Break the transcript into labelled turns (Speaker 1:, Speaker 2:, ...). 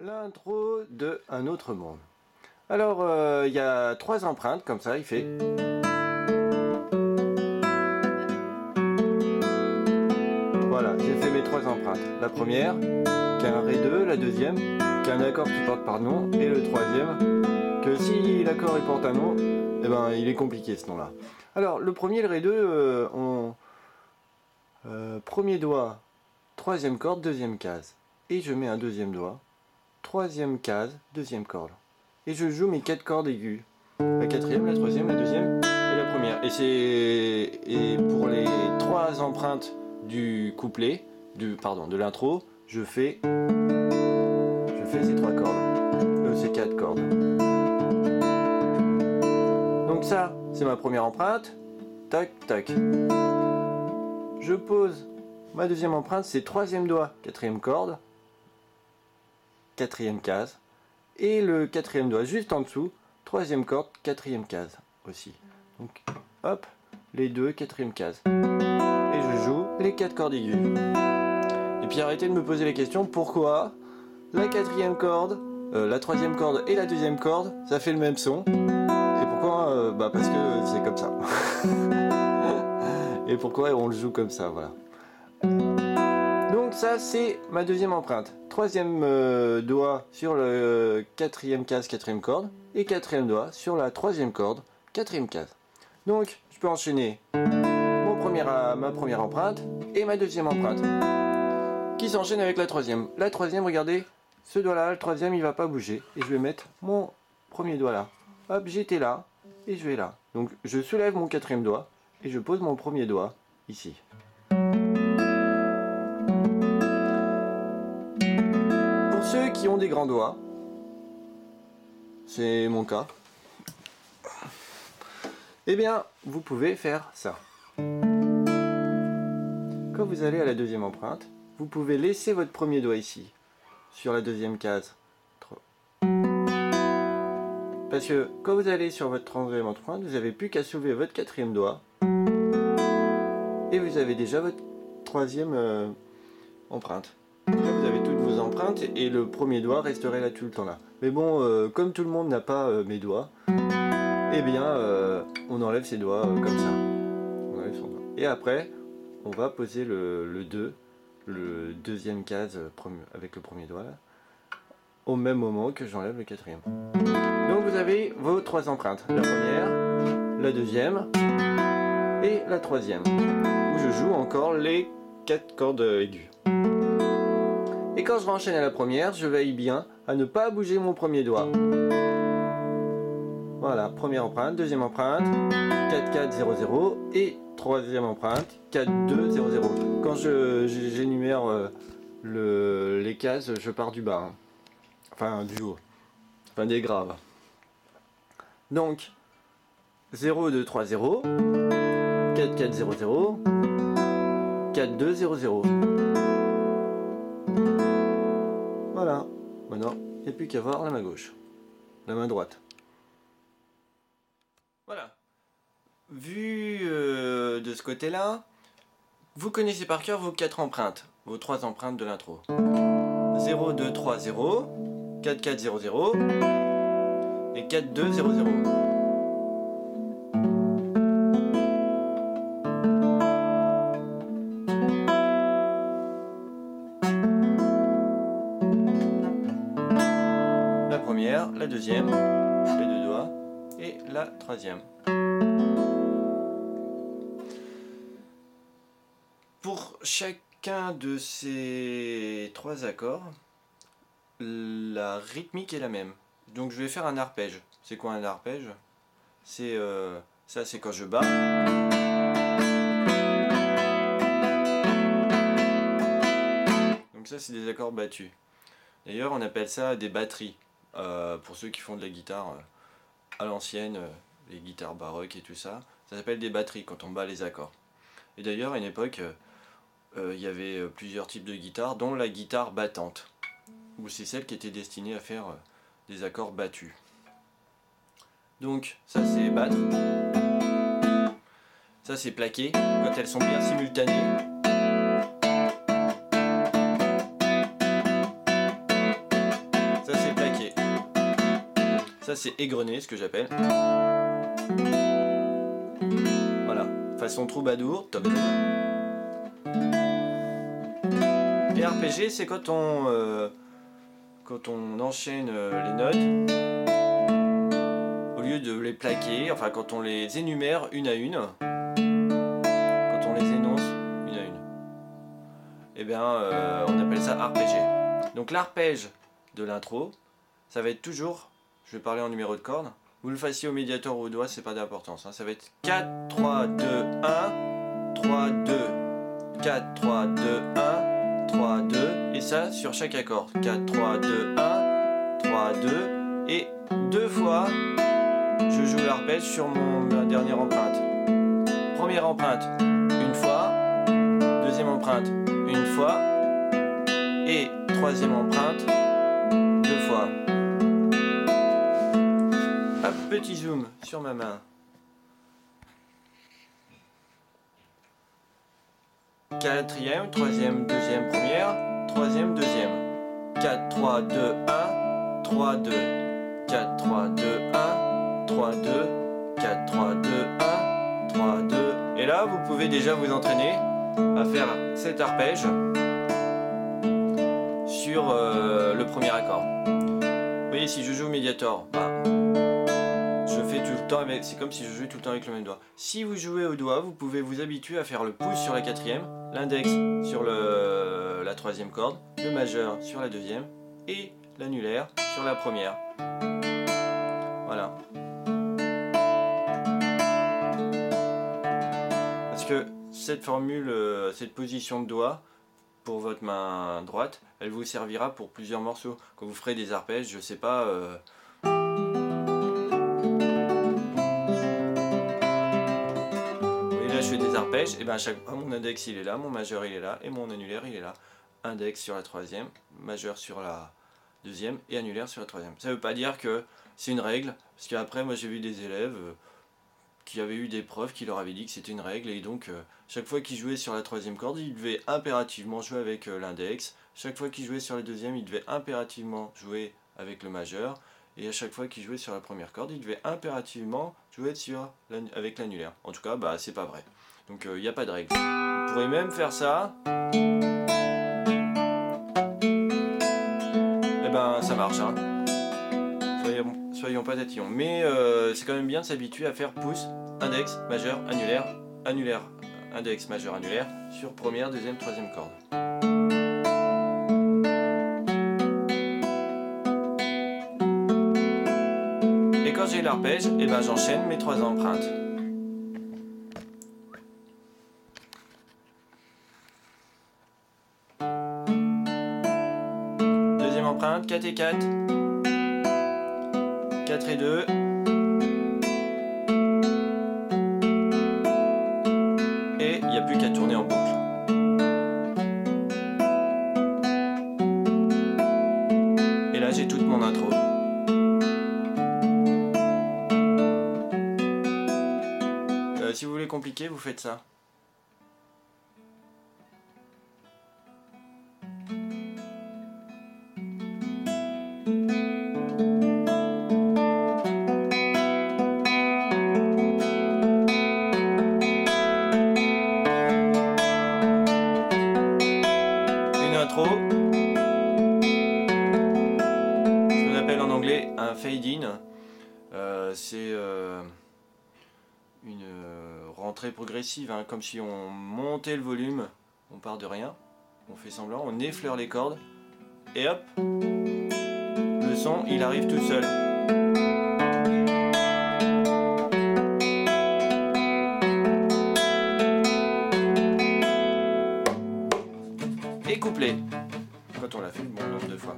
Speaker 1: L'intro de Un autre monde. Alors, il y a 3 empreintes, comme ça, il fait... Voilà, j'ai fait mes 3 empreintes. La première, qui a un Ré2, la deuxième, qui a un accord qui porte par nom, et le troisième, que si l'accord il porte un nom, eh ben, il est compliqué ce nom-là. Alors, le premier, le Ré2, premier doigt, troisième corde, deuxième case. Et je mets un deuxième doigt, troisième case, deuxième corde. Et je joue mes 4 cordes aiguës. La quatrième, la troisième, la deuxième et la première. Et pour les 3 empreintes du couplet, de l'intro, je fais ces 3 cordes. Ces 4 cordes. Donc ça, c'est ma première empreinte. Tac, tac. Je pose ma deuxième empreinte, c'est troisième doigt, quatrième corde, quatrième case. Et le quatrième doigt juste en dessous, troisième corde, quatrième case aussi. Donc hop, les deux, quatrième case. Et je joue les 4 cordes aiguës. Et puis arrêtez de me poser les questions, pourquoi la quatrième corde, la troisième corde et la deuxième corde, ça fait le même son. Et pourquoi parce que c'est comme ça. Et pourquoi on le joue comme ça, voilà. Donc ça c'est ma deuxième empreinte. Troisième doigt sur le quatrième case, quatrième corde. Et quatrième doigt sur la troisième corde, quatrième case. Donc je peux enchaîner ma première empreinte et ma deuxième empreinte. Qui s'enchaîne avec la troisième. La troisième, regardez, ce doigt là, le troisième il va pas bouger. Et je vais mettre mon premier doigt là. Hop, j'étais là et je vais là. Donc je soulève mon quatrième doigt et je pose mon premier doigt ici. Ceux qui ont des grands doigts, c'est mon cas, eh bien, vous pouvez faire ça. Quand vous allez à la deuxième empreinte, vous pouvez laisser votre premier doigt ici, sur la deuxième case. Parce que quand vous allez sur votre troisième empreinte, vous n'avez plus qu'à soulever votre quatrième doigt, et vous avez déjà votre troisième empreinte. Là, vous avez toutes vos empreintes et le premier doigt resterait là tout le temps là. Mais bon, comme tout le monde n'a pas mes doigts, eh bien, on enlève ses doigts comme ça. On enlève son doigt. Et après, on va poser le 2, le deuxième case avec le premier doigt là, au même moment que j'enlève le quatrième. Donc vous avez vos 3 empreintes. La première, la deuxième et la troisième. Où je joue encore les 4 cordes aiguës. Et quand je renchaîne à la première, je veille bien à ne pas bouger mon premier doigt. Voilà, première empreinte, deuxième empreinte, 4, 4, 0, 0, et troisième empreinte, 4, 2, 0, 0. Quand j'énumère les cases, je pars du bas, hein. Enfin du haut, enfin des graves. Donc, 0, 2, 3, 0, 4, 4, 0, 0, 4, 2, 0, 0. Voilà, maintenant il n'y a plus qu'à voir la main gauche, la main droite. Voilà, vu de ce côté-là, vous connaissez par cœur vos 4 empreintes, vos 3 empreintes de l'intro. 0, 2, 3, 0, 4, 4, 0, 0 et 4, 2, 0, 0. La première, la deuxième, les 2 doigts, et la troisième. Pour chacun de ces 3 accords, la rythmique est la même. Donc je vais faire un arpège. C'est quoi un arpège? C'est ça, c'est quand je bats. Donc ça, c'est des accords battus. D'ailleurs, on appelle ça des batteries. Pour ceux qui font de la guitare à l'ancienne, les guitares baroques et tout ça, ça s'appelle des batteries quand on bat les accords. Et d'ailleurs, à une époque, il y avait plusieurs types de guitares, dont la guitare battante, où c'est celle qui était destinée à faire des accords battus. Donc, ça c'est battre. Ça c'est plaquer, quand elles sont bien simultanées. Ça c'est égrené, ce que j'appelle. Voilà, façon troubadour. Et arpégé, c'est quand on enchaîne les notes, au lieu de les plaquer, enfin quand on les énumère une à une, quand on les énonce une à une, et bien on appelle ça arpégé. Donc l'arpège de l'intro, ça va être toujours, je vais parler en numéro de corde, vous le fassiez au médiator ou au doigt, c'est pas d'importance, hein. Ça va être 4, 3, 2, 1, 3, 2, 4, 3, 2, 1, 3, 2, et ça sur chaque accord. 4, 3, 2, 1, 3, 2, et deux fois, je joue l'arpège sur ma dernière empreinte. Première empreinte, une fois, deuxième empreinte, une fois, et troisième empreinte, deux fois. Hop, petit zoom sur ma main. Quatrième, troisième, deuxième, première, troisième, deuxième. 4, 3, 2, 1, 3, 2. 4, 3, 2, 1, 3, 2. 4, 3, 2, 1, 3, 2. Et là, vous pouvez déjà vous entraîner à faire cet arpège sur le premier accord. Vous voyez, si je joue médiator, je fais tout le temps avec, c'est comme si je jouais tout le temps avec le même doigt. Si vous jouez au doigt, vous pouvez vous habituer à faire le pouce sur la quatrième, l'index sur la troisième corde, le majeur sur la deuxième et l'annulaire sur la première. Voilà. Parce que cette formule, cette position de doigt pour votre main droite, elle vous servira pour plusieurs morceaux. Quand vous ferez des arpèges, je sais pas. Je fais des arpèges, et bien à chaque fois mon index il est là, mon majeur il est là, et mon annulaire il est là. Index sur la troisième, majeur sur la deuxième, et annulaire sur la troisième. Ça veut pas dire que c'est une règle, parce qu'après moi j'ai vu des élèves qui avaient eu des profs qui leur avaient dit que c'était une règle, et donc chaque fois qu'ils jouaient sur la troisième corde, ils devaient impérativement jouer avec l'index. Chaque fois qu'ils jouaient sur la deuxième, ils devaient impérativement jouer avec le majeur. Et à chaque fois qu'il jouait sur la première corde, il devait impérativement jouer avec l'annulaire. En tout cas, c'est pas vrai. Donc il n'y a pas de règle. Vous pourrez même faire ça. Et ben ça marche, hein. Soyons pas tatillons. Mais c'est quand même bien de s'habituer à faire pouce, index, majeur, annulaire, annulaire, index, majeur, annulaire sur première, deuxième, troisième corde. Quand j'ai l'arpège, et ben j'enchaîne mes trois empreintes. Deuxième empreinte, 4 et 4. 4 et 2. Et il n'y a plus qu'à tourner en boucle. Et là j'ai toute mon intro. Si vous voulez compliquer, vous faites ça. Une intro. Ce qu'on appelle en anglais un fade-in. C'est une rentrée progressive, hein, comme si on montait le volume, on part de rien, on fait semblant, on effleure les cordes, et hop, le son il arrive tout seul. Et couplet, quand on l'a fait le bon nombre de fois.